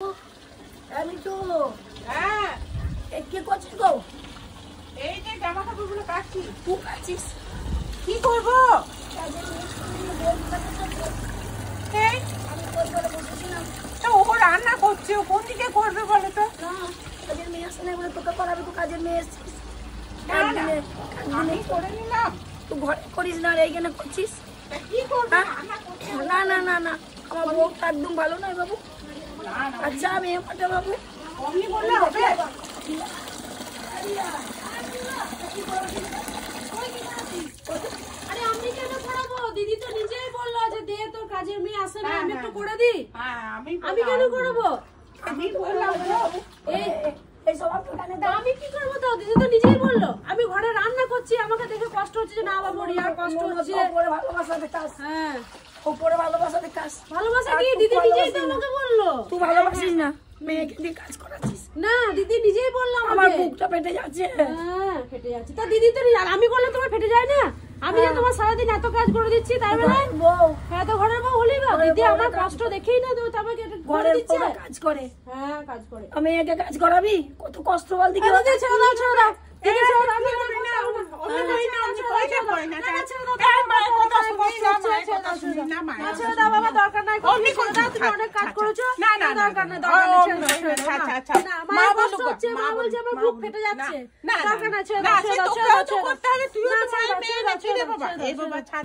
আমি তো হ্যাঁ কি করছিস গো? এই যে জামা কাপড়গুলো কাটছি। তুই কাটছিস? কি করবো? এই আমি কই করে বসেছিলাম। তা ও রান্না করছে, ও কোন দিকে করবে বলো তো? না কাজের মেয়ে আসে না বলে তোকে করাবে, তো কাজের মেয়ে এসেছিস। না, না, আমি করে নিলাম। তুই ঘরে করিস না, আর এইখানে করছিস? তা কি করবে? হ্যাঁ? রান্না করছে। না না না না, আমার বউটা একদম ভালো নয় বাবু। না, না, আচ্ছা আমি এমনটা বাবু অমনি বললে হবে? আরে আমি কেন করাবো? দিদি তো নিজেই বললো যে দে তোর কাজের মেয়ে আসে না, আমি একটু করে দিই। হ্যাঁ, আমি কেন করবো? আমি বললাম গো। এই সব দোকানে তা আমি কি করবো? তো দিদি তো নিজেই বললো আমি ঘরে রান্না করছি, আমাকে দেখে কষ্ট হচ্ছে যে না বাবা রিয়ার কষ্ট হচ্ছে। উপরে ভালোবাসা দেখাস, হ্যাঁ উপরে ভালোবাসা দেখাস। ভালোবাসা আর কি? তুই দিদি নিজেই তো ভালোবাসিস না। আমাকে বললো। তুই ভালোবাসিস না, মেয়েকে দিয়ে কাজ করাচ্ছিস। না দিদি নিজেই বললো আমার আমাকে। বুকটা পেটে যাচ্ছে। হ্যাঁ ফেটে যাচ্ছে। তা দিদি তো আর আমি করলে তোমার ফেটে যায় না? আমি যে তোমার সারাদিন এত কাজ করে দিচ্ছি তাই বলে বউ হ্যাঁ তো ঘরের বউ হলেই বা ঘরের দিদি বউ আমার কাজ কষ্ট দেখেই না তো আমাকে এটা করে ঘরের দিচ্ছে। বউরা কাজ করে, হ্যাঁ কাজ করে। মেয়েকে কাজ করাবি? কত কষ্ট বল দিকে। দিদি ছেড়ে দাও ছেড়ে দাও দিদি ছেড়ে দাও। আমি করি না, অমনি না, করি না, না, অমনি ছেড়ে করি না, দাও, করি না, না, না, ছেড়ে দাও, এই মায়ের কথা আমার শুনি কষ্ট না, হচ্ছে, মায়ের কথা ছেড়ে দাও, শুনি না, মায়ের না, কথা ছেড়ে শুনি দাও বাবা, না। দরকার নাই, অমনি ছেড়ে দাও, তুমি অনেক কাজ করেছো। না, না, না, দরকার নাই, না, দরকার নাই, ছেড়ে না, দাও, ছেড়ে দাও, আচ্ছা, না। আচ্ছা। না, মা মায়ের কষ্ট বলুক, হচ্ছে, মা মা বলছে আমার মা বুক বলুক। ফেটে যাচ্ছে। না, না, দরকার নাই, ছেড়ে না, দাও, সে ছেড়ে দাও, তোকেও ছেড়ে দাও, তো ছেড়ে দাও। করতে হবে, তুইও না, তো ছেড়ে মায়ের দাও, মেয়ে ছেড়ে দাও, নাকি রে ছেড়ে দাও, বাবা? ছেড়ে দাও, এই বাবা ছেড়ে দাও। ছাড়।